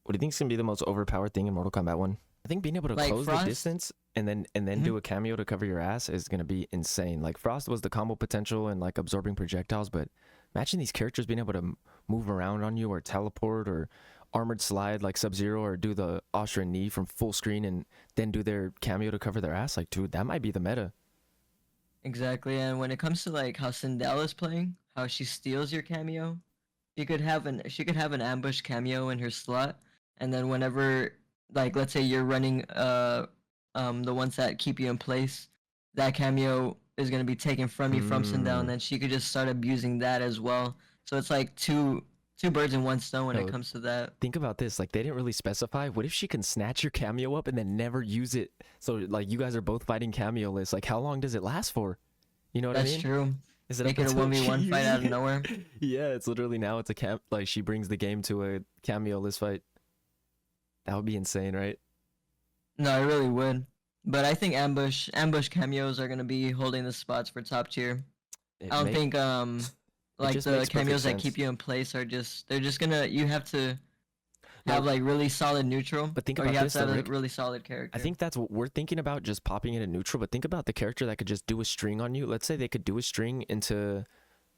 What do you think is gonna be the most overpowered thing in Mortal Kombat 1? I think being able to Like close the Frost. distance and then Mhm. do a cameo to cover your ass is gonna be insane. Like Frost was the combo potential and like absorbing projectiles, but imagine these characters being able to move around on you or teleport or armored slide like Sub-Zero or do the Austrian knee from full screen and then do their cameo to cover their ass. Like, dude, that might be the meta. Exactly. And when it comes to like how Sindel is playing, how she steals your cameo, she could have an ambush cameo in her slot, and then whenever, like, let's say you're running the ones that keep you in place, that cameo is gonna be taken from you from Sindel, and Mm. then she could just start abusing that as well. So it's like two birds in one stone when it Yo, comes to that. think about this. Like, they didn't really specify. What if she can snatch your cameo up and then never use it? So, like, you guys are both fighting cameo lists. Like, how long does it last for? You know what I That's mean? true. Is it up Make it a until she 1v1 fight uses out of it? nowhere. Yeah, it's literally now it's a like she brings the game to a cameo list fight. That would be insane, right? No, I really would. But I think ambush cameos are gonna be holding the spots for top tier. It I don't make think it like just the makes perfect cameos that sense. keep you in place are just they're just gonna you have to have No, like really solid neutral, but think or you about have this to though, have a Rick. really solid I character. think that's what we're thinking about, just popping it in neutral. But think about the character that could just do a string on you. Let's say they could do a string into,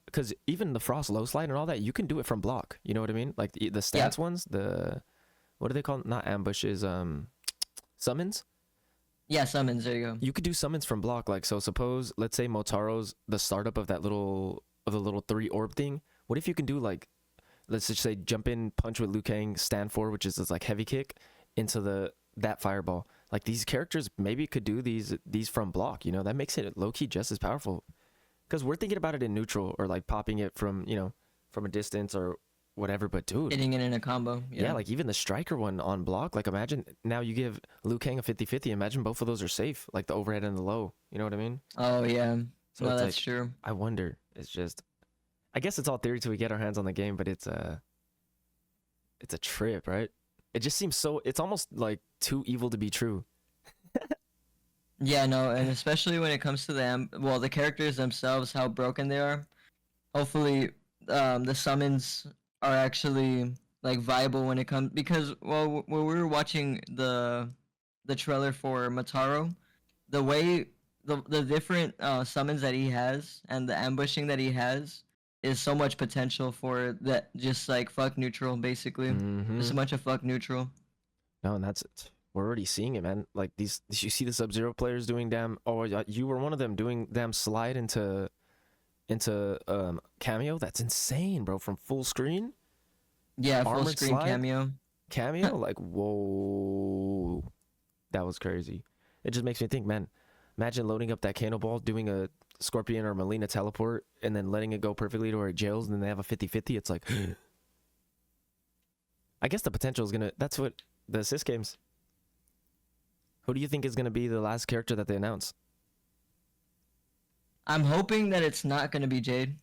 because even the Frost low slide and all that, you can do it from block. You know what I mean? Like the Yeah, stance ones, the what do they call? Not ambushes, summons. yeah, summons. There you go. You could do summons from block. Like, so suppose, let's say Motaro's the startup of that little of the little 3 orb thing. What if you can do like, let's just say jump in, punch with Liu Kang, stand for, which is this like heavy kick into the that fireball. Like these characters maybe could do these from block. You know, that makes it low key just as powerful. Because we're thinking about it in neutral or like popping it from, from a distance or whatever. But dude, Hitting it in a combo. yeah, Yeah. like even the striker one on block. Like imagine now you give Liu Kang a 50-50. Imagine both of those are safe, like the overhead and the low. You know what I mean? Oh yeah. So No, it's that's like, true. I wonder. It's just, I guess it's all theory till we get our hands on the game, but it's a trip, right? It just seems so. It's almost like too evil to be true. Yeah, no, and especially when it comes to the characters themselves, how broken they are. Hopefully, the summons are actually like viable when it comes, because well, when we were watching the trailer for Mataro, the way the different summons that he has and the ambushing that he has is so much potential for that. Just like fuck neutral, basically, Mm-hmm. just a bunch of fuck neutral. No, and that's it. We're already seeing it, man. Like these, you see the Sub-Zero players doing damn. Oh, yeah, you were one of them doing damn slide into cameo. That's insane, bro. From full screen Yeah, full armored screen slide cameo. cameo. Like whoa, that was crazy. It just makes me think, man. Imagine loading up that cannonball, doing a Scorpion or Melina teleport, and then letting it go perfectly to where it jails, and then they have a 50-50. It's like, I guess the potential is gonna. That's what the assist games. Who do you think is gonna be the last character that they announce? I'm hoping that it's not gonna be Jade.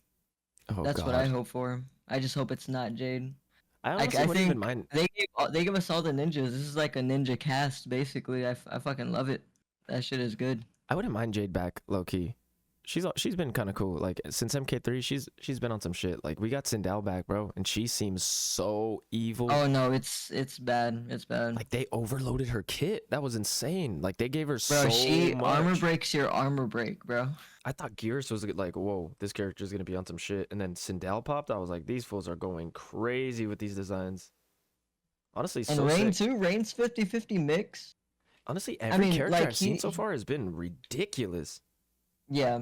Oh That's what I God, hope for. I just hope it's not Jade. I honestly I wouldn't even think mind. they give us all the ninjas. This is like a ninja cast, basically. I fucking love it. That shit is good. I wouldn't mind Jade back, low key. She's been kind of cool. Like since MK3, she's been on some shit. Like we got Sindel back, bro, and she seems so evil. Oh no, it's bad. It's bad. Like they overloaded her kit. That was insane. Like they gave her Bro, so she armor much. breaks your armor break, bro. I thought Gears was like, whoa, this character's gonna be on some shit. And then Sindel popped. I was like, these fools are going crazy with these designs. Honestly, And so Rain sick. too. Rain's 50-50 mix. Honestly, I every mean, character like I've seen so far has been ridiculous. yeah.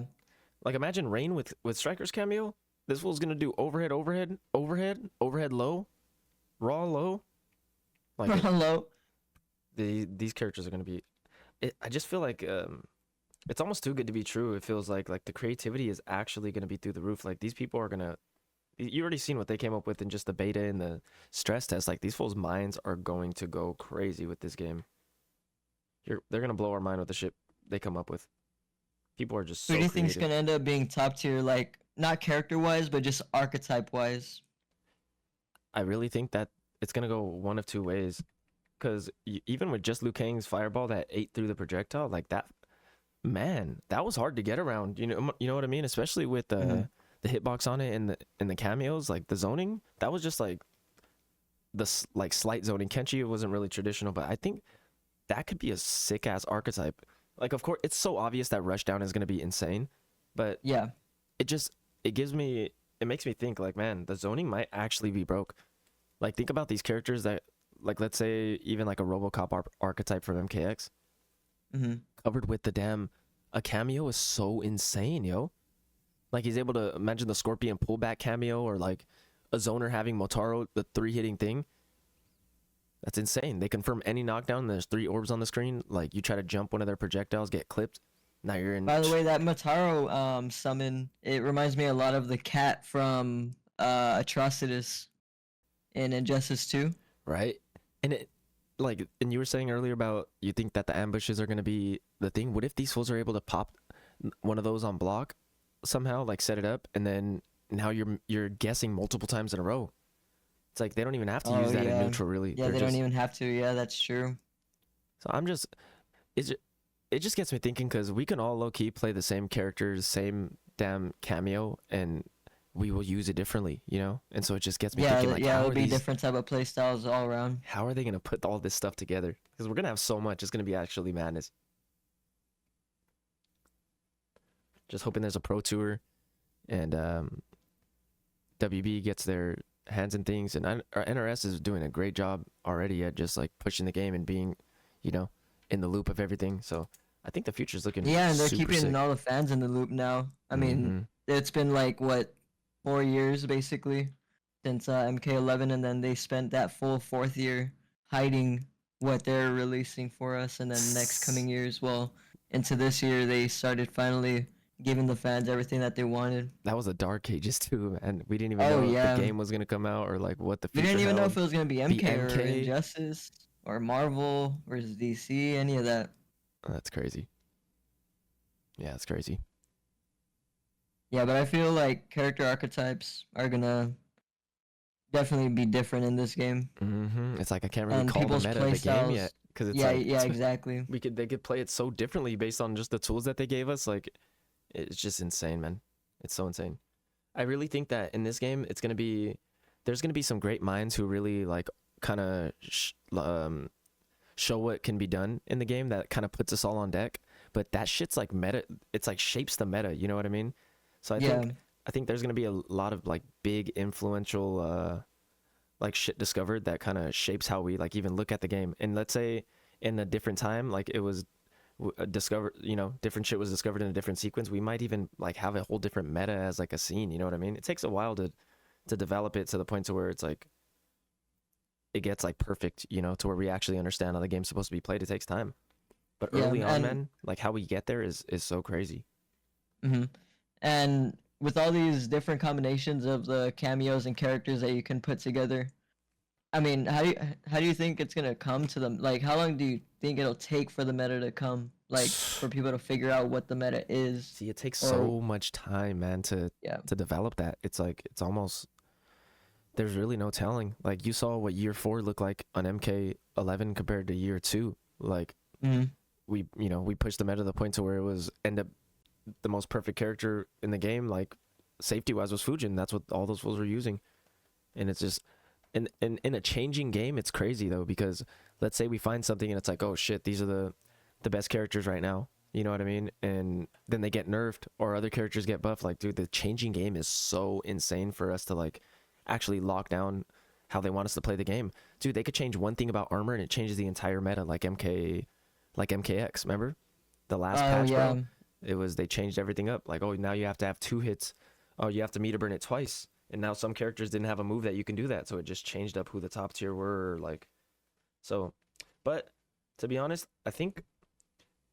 Like imagine Rain with Striker's cameo. This fool's gonna do overhead, overhead, overhead, overhead low, raw low. Like Hello. these characters are gonna be. I just feel like it's almost too good to be true. It feels like the creativity is actually gonna be through the roof. Like these people are gonna. You already seen what they came up with in just the beta and the stress test. Like these fools' minds are going to go crazy with this game. They're gonna blow our mind with the shit they come up with. People are just Who so do you think's creative. gonna end up being top tier? Like not character wise, but just archetype wise. I really think that it's gonna go one of two ways. Because even with just Liu Kang's fireball that ate through the projectile, like that, man, that was hard to get around. You know what I mean? Especially with Mhm. the hitbox on it and the cameos, like the zoning. That was just like like slight zoning. Kenshi wasn't really traditional, but I think that could be a sick ass archetype. Like, of course, it's so obvious that Rushdown is gonna be insane, but Yeah. it just it makes me think like, man, the zoning might actually be broke. Like, think about these characters that, like, let's say even like a RoboCop archetype from MKX, Mm-hmm. covered with the damn a cameo is so insane, yo. Like, he's able to imagine the Scorpion pullback cameo, or like a zoner having Motaro, the 3 hitting thing. That's insane. They confirm any knockdown. There's 3 orbs on the screen. Like, you try to jump one of their projectiles, get clipped. Now you're in. By the way, that Motaro summon, it reminds me a lot of the cat from Atrocitus in Injustice 2. Right? And and you were saying earlier about you think that the ambushes are gonna be the thing. What if these fools are able to pop one of those on block somehow, like set it up, and then now you're guessing multiple times in a row. It's like they don't even have to use that in neutral, really. Yeah, They're they just, don't even have to. Yeah, that's true. So I'm just, it just gets me thinking, because we can all low key play the same characters, same damn cameo, and we will use it differently, you know. And so it just gets me Yeah, thinking, like, yeah, how it'll are be these, different type of play styles all around. how are they gonna put all this stuff together? Because we're gonna have so much, it's gonna be actually madness. Just hoping there's a pro tour, and WB gets their hands in things, and our NRS is doing a great job already at just like pushing the game and being, you know, in the loop of everything. So I think the future's looking Yeah, and they're super keeping sick. all the fans in the loop now. I mean, it's been like what 4 years basically since MK11, and then they spent that full 4th year hiding what they're releasing for us, and then next coming years, well, into this year, they started finally giving the fans everything that they wanted. That was a dark ages too, and we didn't even Oh know if the yeah, game was gonna come out, or like what the we future didn't even know held. if it was gonna be MK or MK. Injustice or Marvel versus DC, any of that. Oh, that's crazy. Yeah, it's crazy. Yeah, but I feel like character archetypes are gonna definitely be different in this game, It's like I can't really and call the people's meta play of the game styles. yet, because it's Yeah, like yeah, exactly. they could play it so differently based on just the tools that they gave us. Like, it's just insane, man. It's so insane. I really think that in this game, there's gonna be some great minds who really like kind of show what can be done in the game, that kind of puts us all on deck. But that shit's like meta. It's like shapes the meta. You know what I mean? So Yeah, I think there's gonna be a lot of like big influential like shit discovered that kind of shapes how we like even look at the game. And let's say in a different time, like it was discovered, you know, different shit was discovered in a different sequence. We might even like have a whole different meta as like a scene. You know what I mean? It takes a while to develop it to the point to where it's like it gets like perfect, you know, to where we actually understand how the game's supposed to be played. It takes time. But yeah, early on, and man, like how we get there is so crazy. hmm and with all these different combinations of the cameos and characters that you can put together, I mean, how do you think it's gonna come to them? Like, how long do you think it'll take for the meta to come? Like, for people to figure out what the meta is, See, it takes or so much time, man, yeah, to develop that. It's like it's almost there's really no telling. Like, you saw what year 4 looked like on MK11 compared to year 2. Like, hmm we pushed the meta to the point to where it was end up the most perfect character in the game, like safety wise, was Fujin. That's what all those fools were using. And it's just in a changing game, it's crazy though, because let's say we find something and it's like, oh shit, these are the best characters right now. You know what I mean? And then they get nerfed or other characters get buffed. Like, dude, the changing game is so insane for us to like actually lock down how they want us to play the game. Dude, they could change one thing about armor and it changes the entire meta, like MKX, remember? The last oh patch, yeah, bro. It was they changed everything up. Like, oh, now you have to have 2 hits. Oh, you have to meter burn it twice. And now some characters didn't have a move that you can do that, so it just changed up who the top tier were. Like, so, but to be honest, I think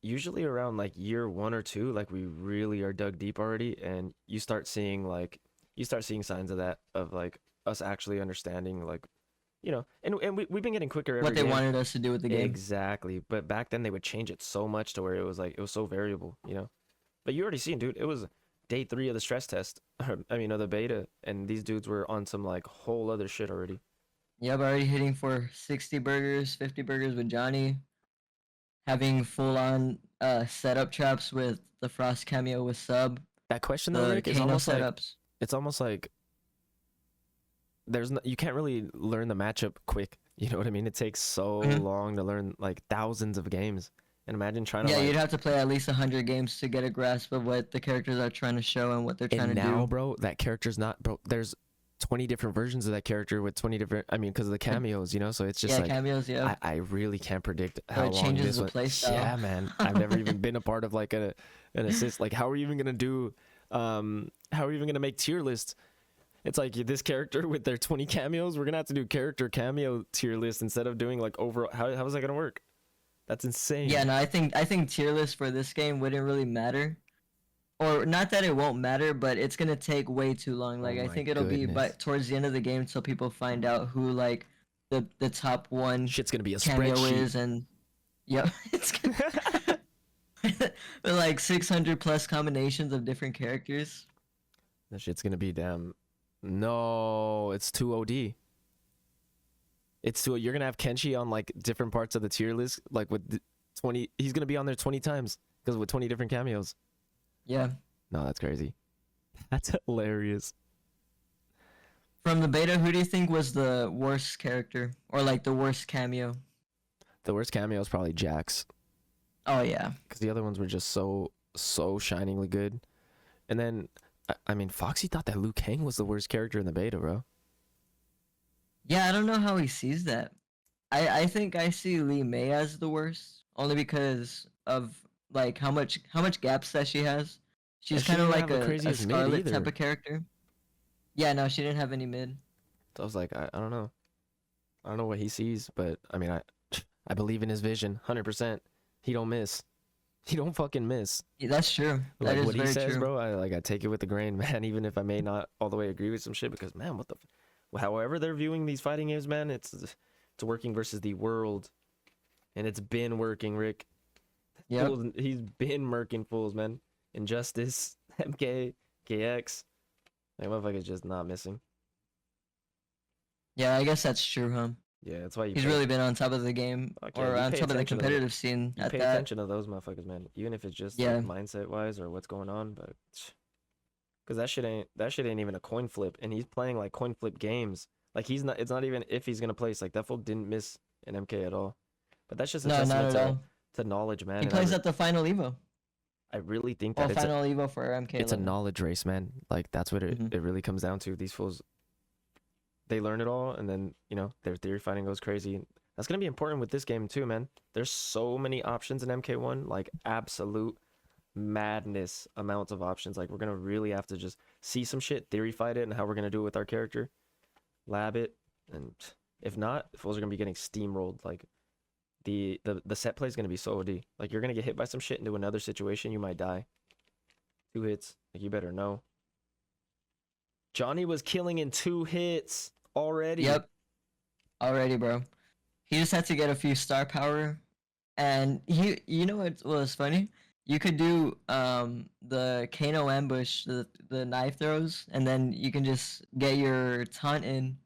usually around like year 1 or 2, like we really are dug deep already, and you start seeing signs of that, of like us actually understanding, like, you know, and we've been getting quicker what every they game. wanted us to do with the game. Exactly. But back then they would change it so much to where it was like it was so variable, you know. But you already seen, dude, it was day 3 of the stress test. I mean, of the beta, and these dudes were on some like whole other shit already. Yeah, but already hitting for 60 burgers, 50 burgers with Johnny, having full on setup traps with the Frost cameo with Sub, That question though, the Rick, is Kano almost like setups. it's almost like you can't really learn the matchup quick. You know what I mean? It takes so Mhm. long to learn like thousands of games. And imagine trying to Yeah, like you'd have to play at least 100 games to get a grasp of what the characters are trying to show and what they're trying and to now, do. bro, that character's not bro. There's 20 different versions of that character with 20 different. I mean, because of the Uh, cameos, you know. So it's just Yeah, like cameos. Yep. I really can't predict So how it long changes this the one. play style. Yeah, man. I've never even been a part of like an assist. Like, how are you even gonna do? How are you even gonna make tier lists? It's like this character with their 20 cameos. We're gonna have to do character cameo tier list instead of doing like overall. How is that gonna work? That's insane. Yeah, no, I think tier list for this game wouldn't really matter. Or not that it won't matter, but it's gonna take way too long. Oh Like I my think it'll be by goodness. towards the end of the game till people find out who like the top one Shit's gonna be a cameo spreadsheet. is, and yep, it's gonna like 600 plus combinations of different characters. That shit's gonna be damn. No, it's too OD. It's too. You're gonna have Kenshi on like different parts of the tier list, like with 20. He's gonna be on there 20 times because with 20 different cameos. Yeah. No, that's crazy. That's hilarious. From the beta, who do you think was the worst character or like the worst cameo? The worst cameo is probably Jax, Oh yeah. because the other ones were just so shiningly good. And then, I mean, Foxy thought that Liu Kang was the worst character in the beta, bro. Yeah, I don't know how he sees that. I think I see Lee May as the worst, only because of like how much gaps that she has. She's And she kind of didn't like have the a craziest mid Scarlet type either. of character. Yeah, no, she didn't have any mid. So I was like, I don't know. I don't know what he sees, but I mean, I believe in his vision, 100%. He don't miss. He don't fucking miss. Yeah, that's true. That Like is what he very says, true. bro. I take it with the grain, man. Even if I may not all the way agree with some shit, because man, what the, however they're viewing these fighting games, man, it's working versus the world, and it's been working, Rick. Yep. He's been murking fools, man. Injustice, MK, KX, like motherfucker's just not missing. Yeah, I guess that's true, huh? Yeah, that's why you He's pay, really been on top of the game okay, or you on pay top of the attention to the, competitive scene you at pay that. attention to those motherfuckers, man. Even if it's just Yeah. like mindset wise or what's going on, but because that shit ain't even a coin flip, and he's playing like coin flip games. Like he's not. It's not even if he's gonna place. Like that fool didn't miss an MK at all. But that's just a No, not testament at all. to knowledge, man. He And plays at the final Evo. I really think Well, that final Evo for MK11. it's a knowledge race, man. Like that's what Mhm. it really comes down to. These fools, they learn it all, and then their theory fighting goes crazy. That's gonna be important with this game too, man. There's so many options in MK1, like absolute madness amounts of options. Like we're gonna really have to just see some shit, theory fight it, and how we're gonna do it with our character, lab it, and if not, fools are gonna be getting steamrolled. Like the set play is gonna be so OD. Like you're gonna get hit by some shit into another situation, you might die. 2 hits, like you better know. Johnny was killing in 2 hits already. Yep. Already, bro. He just had to get a few star power, and you know what was funny? You could do the Kano ambush, the knife throws, and then you can just get your taunt in,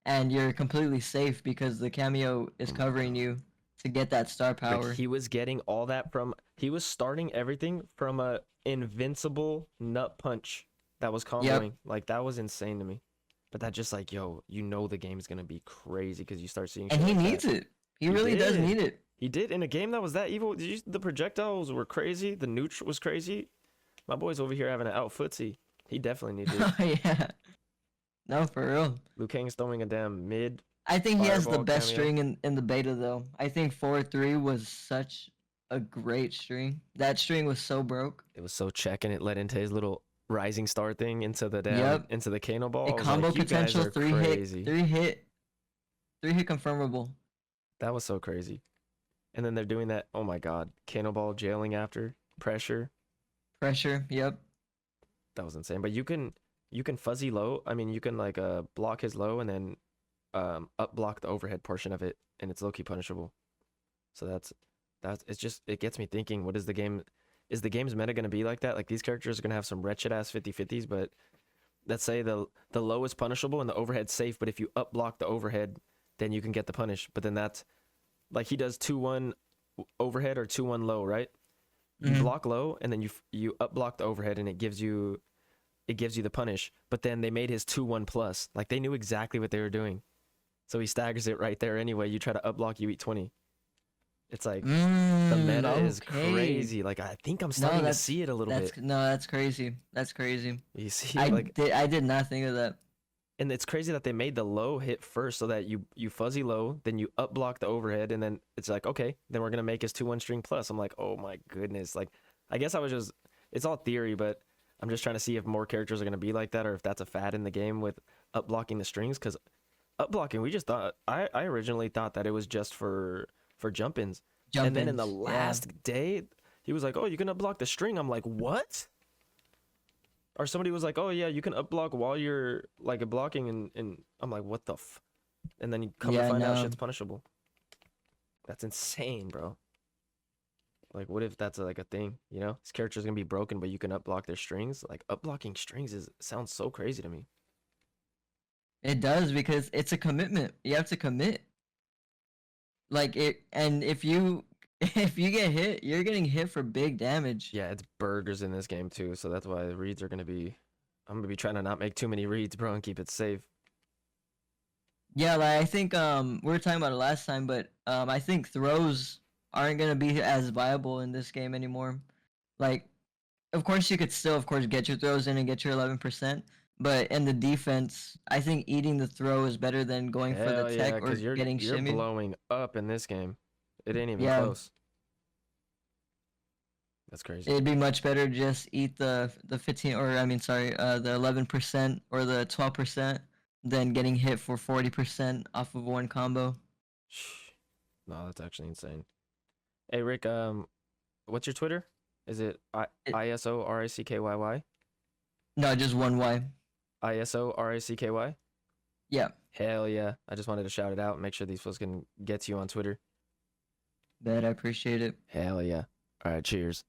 and you're completely safe because the cameo is Oh my covering God. you to get that star Like power. he was getting all that from he was starting everything from a invincible nut punch that was comboing. Like that was insane to me. But that just like, yo, the game's gonna be crazy because you start seeing And shit he like needs that. it. He really does did. need it. He did in a game that was that evil. The projectiles were crazy. The neutral was crazy. My boy's over here having an out footsie. He definitely needed it. Oh yeah. No, for real. Liu Kang's throwing a damn mid. I think he has the Fireball best cameo. string in the beta though. I think 4-3 was such a great string. That string was so broke. It was so check, and it led into his little rising star thing into the Yep. into the Kano ball. A I was combo like, you guys potential, are 3-hit, crazy. 3-hit, 3-hit confirmable. That was so crazy. And then they're doing that. Oh my God, Kano ball jailing after pressure. Pressure, yep. That was insane. But you can fuzzy low. I mean, you can like block his low and then up block the overhead portion of it, and it's low key punishable. So that's it's just it gets me thinking. What is the game? Is the game's meta gonna be like that? Like these characters are gonna have some wretched ass 50-50s, but let's say the low is punishable and the overhead's safe. But if you up block the overhead, then you can get the punish. But then that's like he does 2-1 overhead or 2-1 low, right? You Mhm. block low and then you up block the overhead, and it gives you it gives you the punish. But then they made his 2-1 plus. Like they knew exactly what they were doing. So he staggers it right there anyway. You try to up block, you eat 20. It's like the meta is Okay. crazy. Like I think I'm No, starting to see it a little bit. that's crazy. That's crazy. You see, like, I did not think of that. and it's crazy that they made the low hit first, so that you fuzzy low, then you up block the overhead, and then it's like, okay, then we're gonna make his 2-1 string plus. I'm like, oh my goodness. Like, I guess I was just, it's all theory, but I'm just trying to see if more characters are gonna be like that, or if that's a fad in the game with up blocking the strings. Because up blocking, we just thought, I originally thought that it was just for jump ins, and then in the Jump-ins. Yeah. last day, he was like, oh, you can up block the string. I'm like, what? Or somebody was like, oh yeah, you can up block while you're like blocking, and I'm like, what the f? And then you come to Yeah, find out no. shit's punishable. That's insane, bro. Like, what if that's like a thing? You know, this character's gonna be broken, but you can up block their strings. Like, up blocking strings is sounds so crazy to me. It does because it's a commitment. You have to commit. Like it, and if you if you get hit, you're getting hit for big damage. Yeah, it's burgers in this game too, so that's why the reads are gonna be. I'm gonna be trying to not make too many reads, bro, and keep it safe. Yeah, like I think we were talking about it last time, but I think throws aren't gonna be as viable in this game anymore. Like, of course you could still, of course, get your throws in and get your 11%, but in the defense, I think eating the throw is better than going for the Hell yeah, tech or because you're getting you're shimmied. blowing up in this game. It ain't even Yeah, close. That's crazy. it'd be much better to just eat the 15, or I mean, sorry, the 11% or the 12% than getting hit for 40% off of one combo. No, that's actually insane. Hey Rick, what's your Twitter? Is it It, ISORICKYY? no, just one Y. ISORICKY? Yeah, Hell yeah. I just wanted to shout it out and make sure these folks can get to you on Twitter. bet I appreciate it. Hell yeah. All right, cheers.